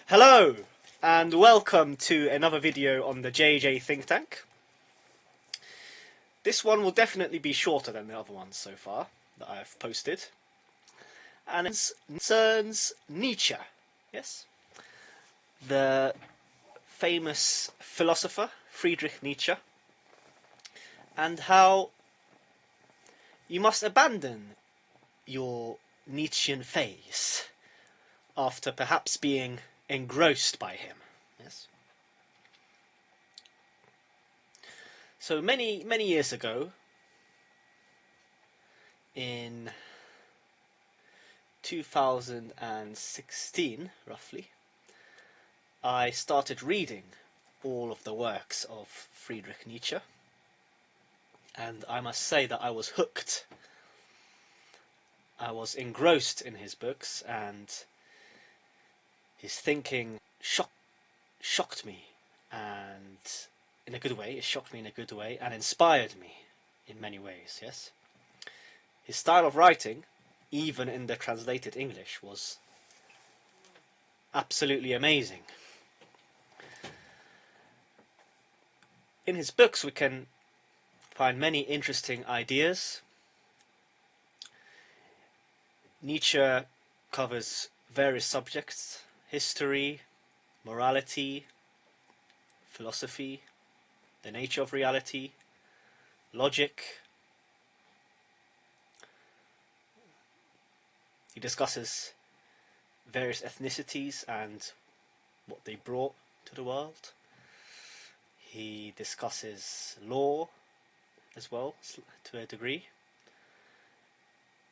Hello and welcome to another video on the JJ Think Tank. This one will definitely be shorter than the other ones so far that I've posted, and it concerns Nietzsche, yes, the famous philosopher Friedrich Nietzsche, and how you must abandon your Nietzschean phase after perhaps being engrossed by him. Yes. So many years ago, in 2016 roughly, I started reading all of the works of Friedrich Nietzsche, and I must say that I was hooked. I was engrossed in his books, and his thinking shocked me, and in a good way. It shocked me in a good way and inspired me in many ways, yes. His style of writing, even in the translated English, was absolutely amazing. In his books we can find many interesting ideas. Nietzsche covers various subjects: history, morality, philosophy, the nature of reality, logic. He discusses various ethnicities and what they brought to the world. He discusses law as well, to a degree.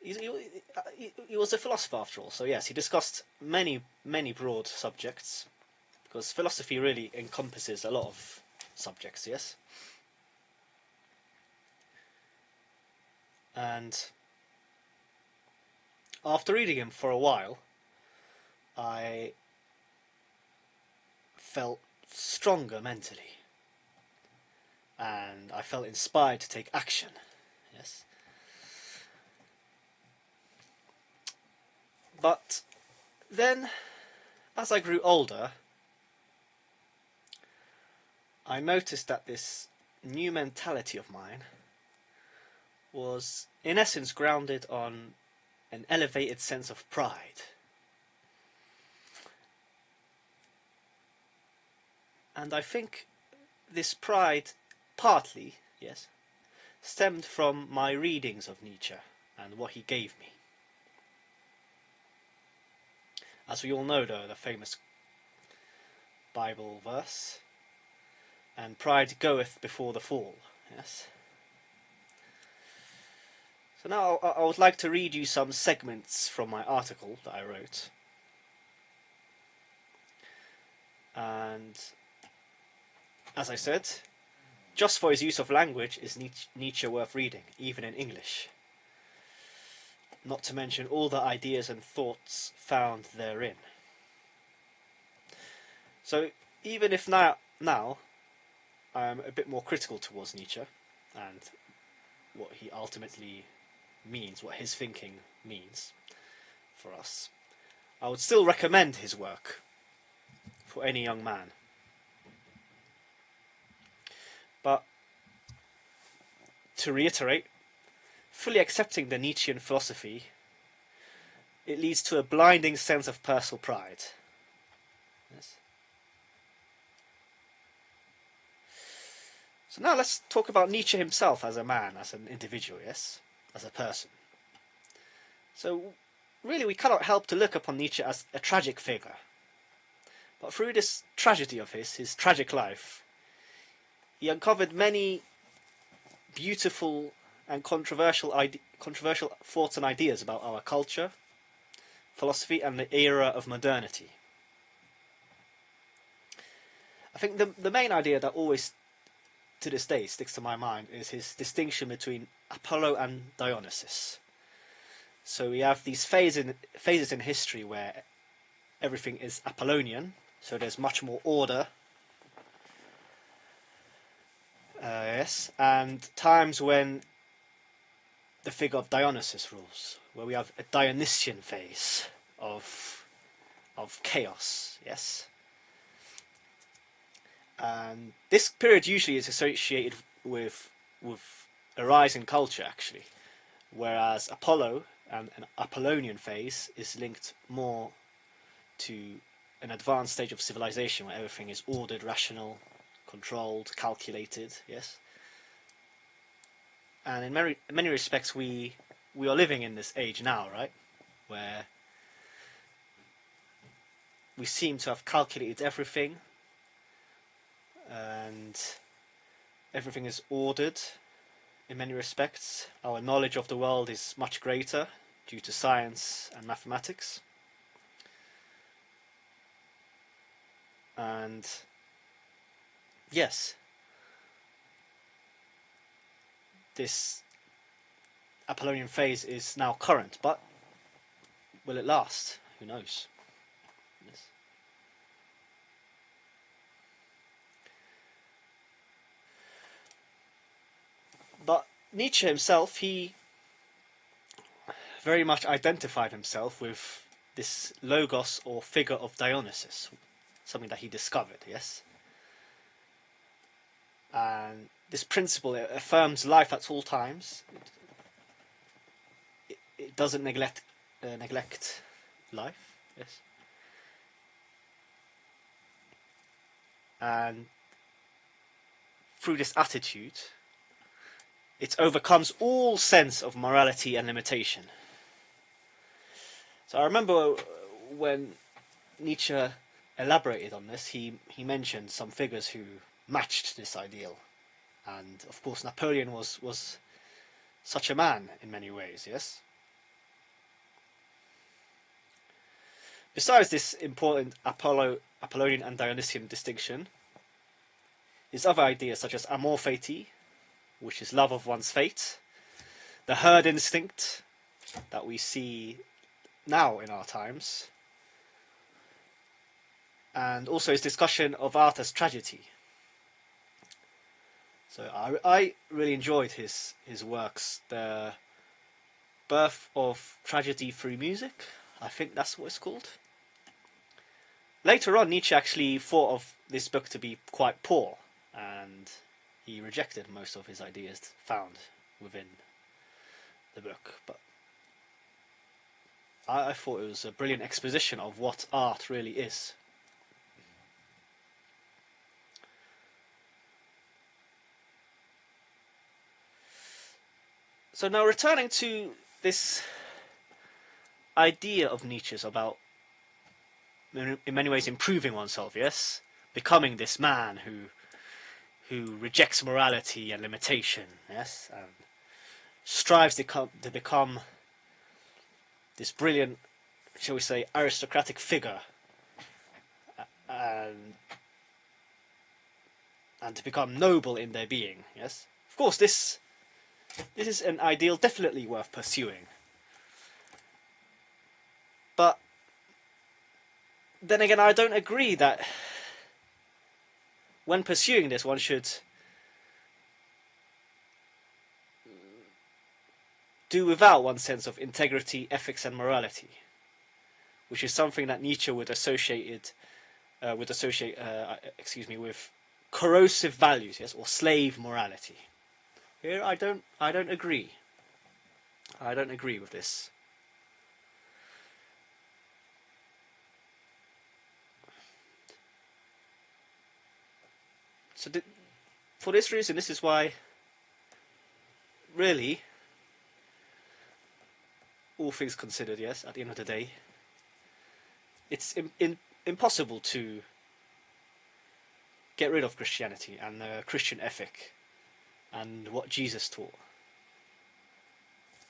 He was a philosopher after all, so yes, he discussed many broad subjects, because philosophy really encompasses a lot of subjects, yes. And after reading him for a while, I felt stronger mentally, and I felt inspired to take action, yes. But then, as I grew older, I noticed that this new mentality of mine was, in essence, grounded on an elevated sense of pride. And I think this pride partly, yes, stemmed from my readings of Nietzsche and what he gave me. As we all know, though, the famous Bible verse, and pride goeth before the fall, yes. So now I would like to read you some segments from my article that I wrote. And as I said, just for his use of language is Nietzsche worth reading, even in English. Not to mention all the ideas and thoughts found therein. So even if now I'm a bit more critical towards Nietzsche and what he ultimately means, what his thinking means for us, I would still recommend his work for any young man. But to reiterate, fully accepting the Nietzschean philosophy, it leads to a blinding sense of personal pride. Yes. So now let's talk about Nietzsche himself as a man, as an individual, yes, as a person. So really we cannot help to look upon Nietzsche as a tragic figure. But through this tragedy of his tragic life, he uncovered many beautiful and controversial thoughts and ideas about our culture, philosophy, and the era of modernity. I think the main idea that always, to this day, sticks to my mind is his distinction between Apollo and Dionysus. So we have these phases in history where everything is Apollonian, so there's much more order. Yes, and times when the figure of Dionysus rules, where we have a Dionysian phase of of chaos, yes. And this period usually is associated with a rise in culture, actually, whereas Apollo and an Apollonian phase is linked more to an advanced stage of civilization where everything is ordered, rational, controlled, calculated, yes. And in many respects, we are living in this age now, right, where we seem to have calculated everything, and everything is ordered in many respects. Our knowledge of the world is much greater due to science and mathematics. And yes, this Apollonian phase is now current, but will it last? Who knows? Yes. But Nietzsche himself, he very much identified himself with this logos or figure of Dionysus, something that he discovered, yes? And this principle, it affirms life at all times. It doesn't neglect life, yes? And through this attitude, it overcomes all sense of morality and limitation. So I remember when Nietzsche elaborated on this, he mentioned some figures who matched this ideal. And of course Napoleon was such a man in many ways, yes? Besides this important Apollonian and Dionysian distinction, his other ideas such as amor fati, which is love of one's fate, the herd instinct that we see now in our times, and also his discussion of art as tragedy. So I really enjoyed his works. The Birth of Tragedy Through Music, I think that's what it's called. Later on, Nietzsche actually thought of this book to be quite poor, and he rejected most of his ideas found within the book. But I thought it was a brilliant exposition of what art really is. So now returning to this idea of Nietzsche's about, in many ways, improving oneself, yes? Becoming this man who rejects morality and limitation, yes? And strives to become this brilliant, shall we say, aristocratic figure, and to become noble in their being, yes? Of course, this is an ideal definitely worth pursuing. But then again, I don't agree that when pursuing this, one should do without one sense of integrity, ethics, and morality, which is something that Nietzsche would associate with corrosive values, yes, or slave morality. Here, I don't agree. I don't agree with this. So, for this reason, this is why, really, all things considered, yes, at the end of the day, it's impossible to get rid of Christianity and the Christian ethic and what Jesus taught.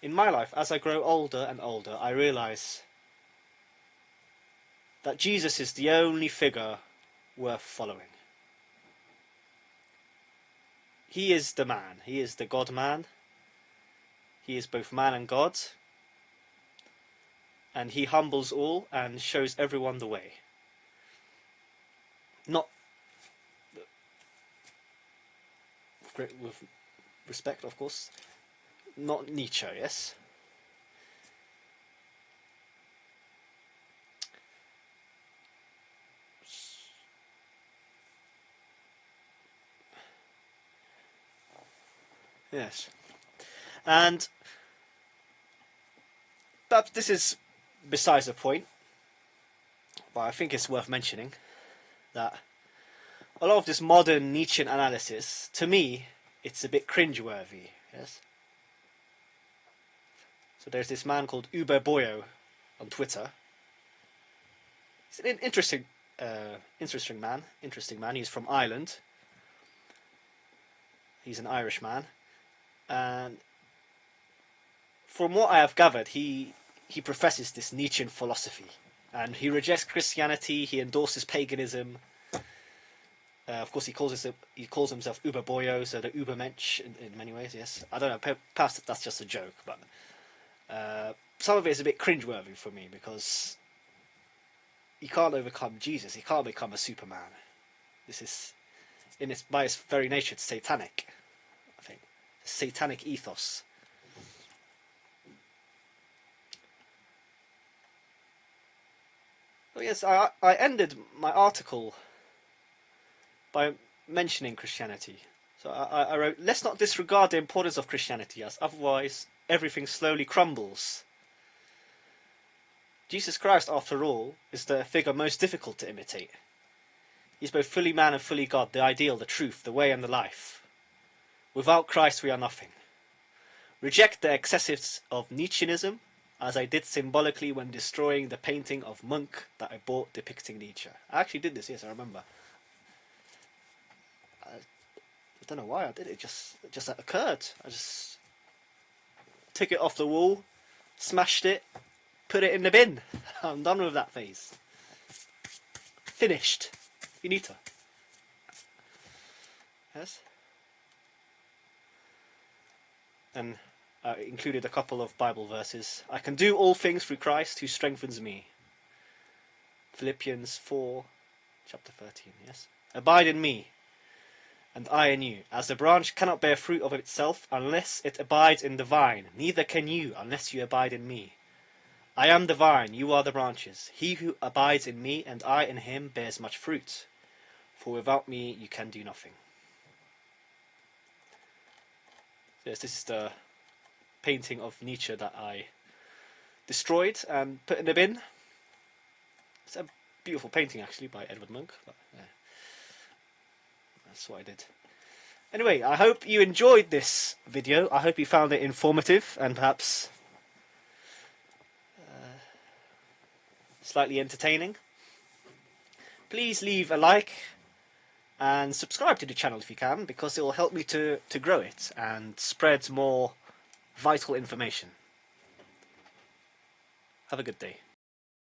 In my life, as I grow older and older, I realise that Jesus is the only figure worth following. He is the man. He is the God-man. He is both man and God. And he humbles all and shows everyone the way. Not with respect, of course. Not Nietzsche, yes? Yes. And perhaps this is besides the point, but I think it's worth mentioning that a lot of this modern Nietzschean analysis, to me, it's a bit cringeworthy. Yes. So there's this man called Uber Boyo on Twitter. He's an interesting man. Interesting man. He's from Ireland. He's an Irish man, and from what I have gathered, he professes this Nietzschean philosophy, and he rejects Christianity. He endorses paganism. Of course, he calls himself Uber Boyo, so the Ubermensch in many ways. Yes, I don't know. Perhaps that's just a joke, but some of it is a bit cringeworthy for me because you can't overcome Jesus. He can't become a Superman. This is, by its very nature, it's satanic. I think satanic ethos. Well, yes, I ended my article by mentioning Christianity. So I wrote, let's not disregard the importance of Christianity, as otherwise everything slowly crumbles. Jesus Christ, after all, is the figure most difficult to imitate. He's both fully man and fully God, the ideal, the truth, the way and the life. Without Christ we are nothing. Reject the excessives of Nietzscheanism, as I did symbolically when destroying the painting of Munch that I bought depicting Nietzsche. I actually did this, yes, I remember. I don't know why I did it, it just occurred. I just took it off the wall, smashed it, put it in the bin. I'm done with that phase. Finished. Finito. Yes? And I included a couple of Bible verses. I can do all things through Christ who strengthens me. Philippians 4, chapter 13, yes? Abide in me, and I in you. As the branch cannot bear fruit of itself unless it abides in the vine, neither can you unless you abide in me. I am the vine, you are the branches. He who abides in me and I in him bears much fruit, for without me you can do nothing. Yes, this is the painting of Nietzsche that I destroyed and put in the bin. It's a beautiful painting actually by Edward Munch, but yeah, that's what I did. Anyway, I hope you enjoyed this video. I hope you found it informative and perhaps slightly entertaining. Please leave a like and subscribe to the channel if you can, because it will help me to grow it and spread more vital information. Have a good day.